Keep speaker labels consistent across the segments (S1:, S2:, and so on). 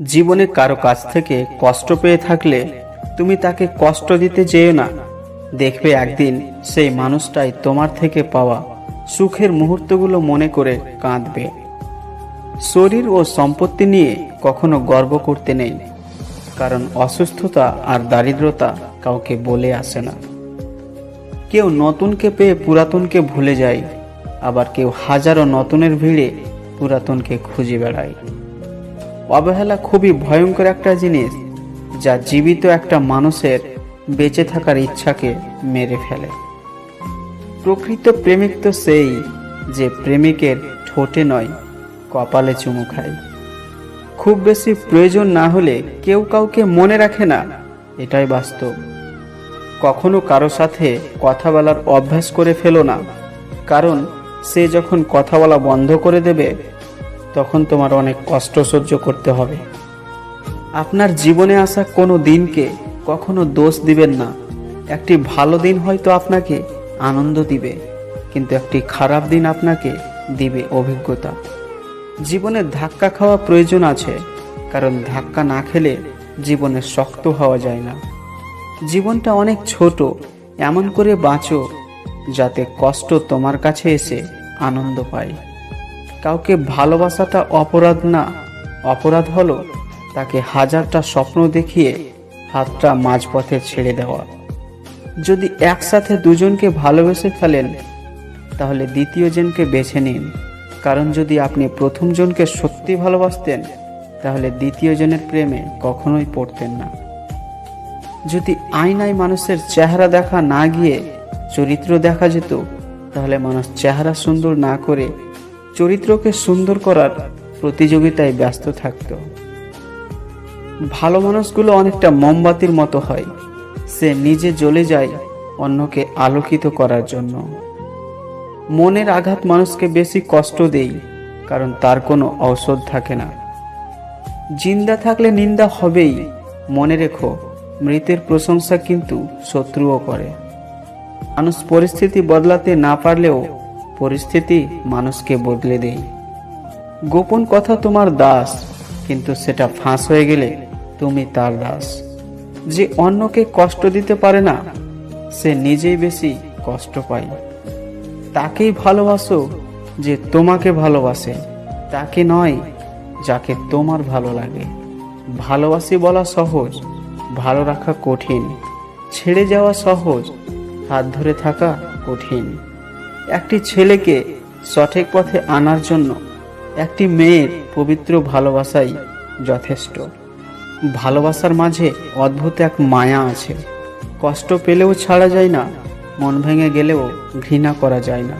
S1: জীবনে কারো কাছ থেকে কষ্ট পেয়ে থাকলে তুমি তাকে কষ্ট দিতে যেও না। দেখবে একদিন সেই মানুষটাই তোমার থেকে পাওয়া সুখের মুহূর্তগুলো মনে করে কাঁদবে। শরীর ও সম্পত্তি নিয়ে কখনো গর্ব করতে নেই, কারণ অসুস্থতা আর দারিদ্রতা কাউকে বলে আসে না। কেউ নতুনকে পেয়ে পুরাতনকে ভুলে যায়, আবার কেউ হাজারো নতুনের ভিড়ে পুরাতনকে খুঁজে বেড়ায়। অবহেলা খুবই ভয়ঙ্কর একটা জিনিস, যা জীবিত একটা মানুষের বেঁচে থাকার ইচ্ছাকে মেরে ফেলে। প্রকৃত প্রেমিক তো সেই যে প্রেমিকের ঠোঁটে নয়, কপালে চুমু খায়। খুব বেশি প্রয়োজন না হলে কেউ কাউকে মনে রাখে না, এটাই বাস্তব। কখনো কারো সাথে কথা বলার অভ্যাস করে ফেলো না, কারণ সে যখন কথা বলা বন্ধ করে দেবে তখন তোমার অনেক কষ্ট সহ্য করতে হবে। আপনার জীবনে আসা কোনো দিনকে কখনো দোষ দিবেন না। একটি ভালো দিন হয়তো আপনাকে আনন্দ দিবে, কিন্তু একটি খারাপ দিন আপনাকে দিবে অভিজ্ঞতা। জীবনে ধাক্কা খাওয়া প্রয়োজন আছে, কারণ ধাক্কা না খেলে জীবনে শক্ত হওয়া যায় না। জীবনটা অনেক ছোট, এমন করে বাঁচো যাতে কষ্ট তোমার কাছে এসে আনন্দ পায়। কাউকে ভালোবাসাটা অপরাধ না, অপরাধ হলো তাকে হাজারটা স্বপ্ন দেখিয়ে হাতটা মাঝপথে ছেড়ে দেওয়া। যদি একসাথে দুজনকে ভালোবেসে ফেলেন তাহলে দ্বিতীয় জনকে বেছে নিন, কারণ যদি আপনি প্রথম জনকে সত্যি ভালোবাসতেন তাহলে দ্বিতীয় জনের প্রেমে কখনোই পড়তেন না। যদি আয়নায় মানুষের চেহারা দেখা না গিয়ে চরিত্র দেখা যেত, তাহলে মানুষ চেহারা সুন্দর না করে চরিত্রকে সুন্দর করার প্রতিযোগিতায় ব্যস্ত থাকত। ভালো মানুষগুলো অনেকটা মোমবাতির মতো হয়, সে নিজে জ্বলে যায় অন্যকে আলোকিত করার জন্য। মনের আঘাত মানুষকে বেশি কষ্ট দেয়, কারণ তার কোনো ঔষধ থাকে না। জিন্দা থাকলে নিন্দা হবেই, মনে রেখো মৃতের প্রশংসা কিন্তু শত্রুও করে। মানুষ পরিস্থিতি বদলাতে না পারলেও পরিস্থিতি মানুষকে বদলে দেয়। গোপন কথা তোমার দাস, কিন্তু সেটা ফাঁস হয়ে গেলে তুমি তার দাস। যে অন্যকে কষ্ট দিতে পারে না সে নিজেই বেশি কষ্ট পায়। তাকেই ভালোবাসো যে তোমাকে ভালোবাসে, তাকে নয় যাকে তোমার ভালো লাগে। ভালোবাসি বলা সহজ, ভালো রাখা কঠিন। ছেড়ে যাওয়া সহজ, হাত ধরে থাকা কঠিন। একটি ছেলেকে সঠিক পথে আনার জন্য একটি মেয়ের পবিত্র ভালোবাসাই যথেষ্ট। ভালোবাসার মাঝে অদ্ভুত এক মায়া আছে, কষ্ট পেলেও ছাড়া যায় না, মন ভেঙে গেলেও ঘৃণা করা যায় না।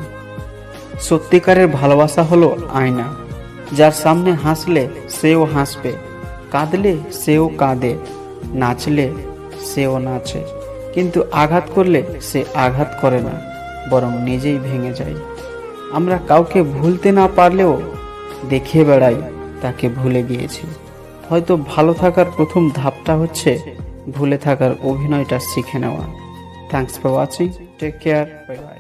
S1: সত্যিকারের ভালোবাসা হলো আয়না, যার সামনে হাসলে সেও হাসবে, কাঁদলে সেও কাঁদে, নাচলে সেও নাচে, কিন্তু আঘাত করলে সে আঘাত করে না, বরং নিজেই ভেঙে যায়। আমরা কাউকে ভুলতে না পারলেও দেখিয়ে বেড়াই তাকে ভুলে গিয়েছি। হয়তো ভালো থাকার প্রথম ধাপটা হচ্ছে ভুলে থাকার অভিনয়টা শিখে নেওয়া। Thanks for watching, take care, bye by.